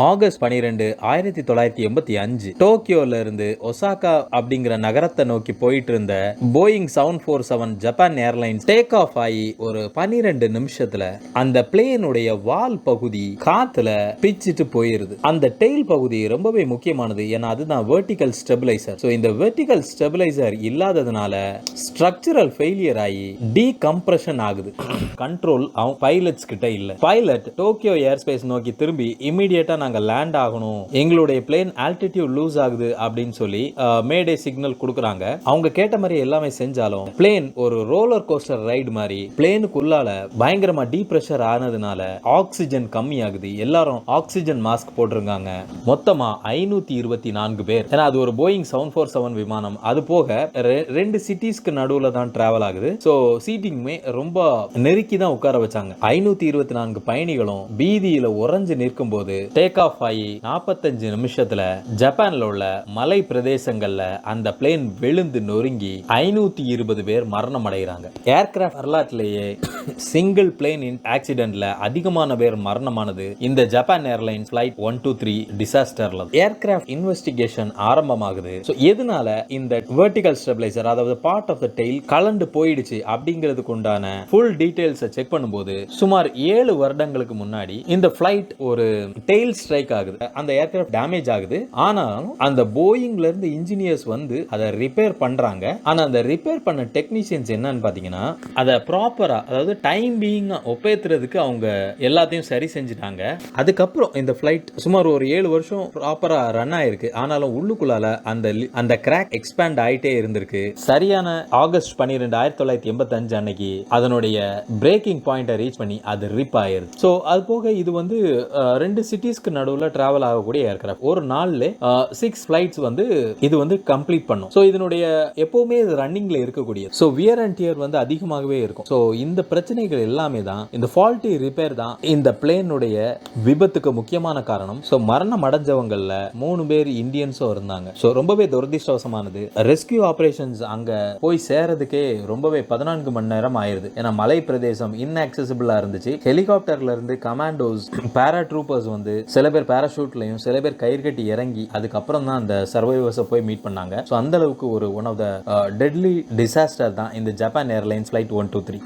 August 12, 1985 டோக்கியோல இருந்து Osaka அப்படிங்கிற நகரத்தை நோக்கி போயிட்டு இருந்த Boeing 747 Japan airlines take off ஆகி ஒரு 12 நிமிஷத்துல அந்த பிளேனுடைய வால் பகுதி காத்துல பிச்சிட்டு போயிருது. அந்த டெயில் பகுதி ரொம்பவே முக்கியமானது, ஏன்னா அதுதான் வெர்டிகல் ஸ்டெபிலைசர். ஸோ இந்த வெர்டிகல் ஸ்டெபிலைசர் இல்லாததுனால ஸ்ட்ரக்சரல் ஃபெயிலியர் ஆகி டீகம்ப்ரஷன் ஆகுது. கண்ட்ரோல் பைலட்ஸ் கிட்ட இல்ல. பைலட் டோக்கியோ ஏர்ஸ்பேஸ் நோக்கி திரும்பி இமீடியட்டா நாங்க லேண்ட் ஆகணும், எங்களுடைய பிளேன் ஆல்டிடியூட் லூஸ் ஆகுது அப்படின்னு சொல்லி மேடே சிக்னல் கொடுக்கறாங்க. அவங்க கேட்ட மாதிரி எல்லாமே செஞ்சாலும் பிளேன் ஒரு ரோலர் கோஸ்டர் ரைடு மாதிரி பிளேனுக்குள்ளால பயங்கரமா டீப்ரெஷர் ஆனதுனால ஆக்சிஜன் கம்மி ஆகுது. எல்லாரும் ஆக்சிஜன் மாஸ்க் போட்டிருக்காங்க. மொத்தமா 524 பேர். ஏன்னா அது ஒரு போயிங் 747 விமானம். அது போக 2 சிட்டிஸ்க்கு நடுவுல தான் டிராவல் ஆகுது. ஸோ சீட்டிங்குமே ரொம்ப நெருக்கி தான் உட்கார வச்சாங்க. 524 பயணிகளும் பீதியில உறைஞ்சு நிற்கும் போது டேக் ஆஃப் ஆகி 45 நிமிஷத்துல ஜப்பான்ல உள்ள மலை பிரதேசங்கள்ல அந்த பிளேன் விழுந்து நொறுங்கி 520 பேர் மரணம் அடைகிறாங்க. ஏர்கிராஃப்ட் வரலாற்றிலேயே சிங்கிள் பிளேன் ஆக்சிடென்ட்ல அதிகமான பேர் மரணமானது இந்த ஜப்பான் ஏர்லைன்ஸ் ஃபிளைட் 123 டிசாஸ்டர்ல. ஏர்கிராஃப்ட் இன்வெஸ்டிகேஷன் ஆரம்பமாகுது. எதனால இந்த வெர்டிகல் ஸ்டெபிலைசர், அதாவது பார்ட் ஆஃப் த டெயில் கலண்டு போயிடுச்சு அப்படிங்கிறதுக்கு உண்டான ஃபுல் டீடைல்ஸ் செக் பண்ணும்போது சுமார் 7 வருடங்களுக்கு முன்னாடி இந்த ஃபிளைட் ஒரு டெயில் ஸ்ட்ரைக் ஆகுது. அந்த ஏர்கிராஃப்ட் டேமேஜ் ஆகுது. ஆனாலும் அந்த போயிங்ல இருந்து இன்ஜினியர்ஸ் வந்து அதை ரிப்பேர் பண்றாங்க. ஆனா அந்த ரிப்பேர் பண்ண டெக்னீஷியன்ஸ் என்னன்னு பாத்தீங்கன்னா அதை ப்ராப்பரா, அதாவது டைம் பீயிங் ஒப்பேத்துறதுக்கு அவங்க எல்லாத்தையும் சரி செஞ்சுட்டாங்க. அதுக்கப்புறம் இந்த ஃபிளைட் சுமார் ஒரு 7 வருஷம் ப்ராப்பரா ரன் ஆயிருக்கு. ஆனாலும் உள்ளுக்குள்ளால அந்த கிராக் எக்ஸ்பேண்ட் ஆயிட்டே இருந்திருக்கு. சரியான ஆகஸ்ட் 12, 1985 அன்னைக்கு அதனுடைய பிரேக்கிங் பாயிண்ட ரீச் பண்ணி அது ரிப் ஆயிருது. சோ அது போக இது வந்து 2 சிட்டிஸ்க்கு நடுவுல டிராவல் ஆகக்கூடிய ஏர்கிராஃப்ட். ஒரு நாள்ல 6 ஃபிளைட்ஸ் வந்து இது வந்து கம்ப்ளீட் பண்ணும். சோ இதனுடைய எப்பவுமே இது ரன்னிங்ல இருக்கக்கூடிய, சோ வியர் அண்ட் டியர் வந்து அதிகமாகவே இருக்கும். சோ இந்த பிரச்சனைகள் எல்லாமே தான், இந்த ஃபால்ட்டி ரிப்பேர் தான் இந்த பிளேனுடைய விபத்துக்கு முக்கியமான காரணம். சோ மரணம் அடைஞ்சவங்கள்ல 3 பேர் இந்தியன்ஸும் இருந்தாங்க. சோ ரொம்பவே துரதிர்ஷ்டவசமானது. ரெஸ்கியூ ஆபரேஷன்ஸ் அங்க போய் சேரதுக்கே ரொம்பவே 14 மணி நேரம் ஆயிருது. ஏன்னா மலை பிரதேசம் இன்ஆக்சசிபிளா இருந்துச்சு. ஹெலிகாப்டர்ல இருந்து கமாண்டோஸ், பேராட்ரூப்பர்ஸ் வந்து சில பேர் பேராஷூட்லயும் சில பேர் கயிறு கட்டி இறங்கி அதுக்கப்புறம் தான் அந்த சர்வைவர்ஸை போய் மீட் பண்ணாங்க. ஸோ அந்த அளவுக்கு ஒரு one of the deadly disaster தான் இந்த ஜப்பான் ஏர்லைன்ஸ் ஃபிளைட் 123.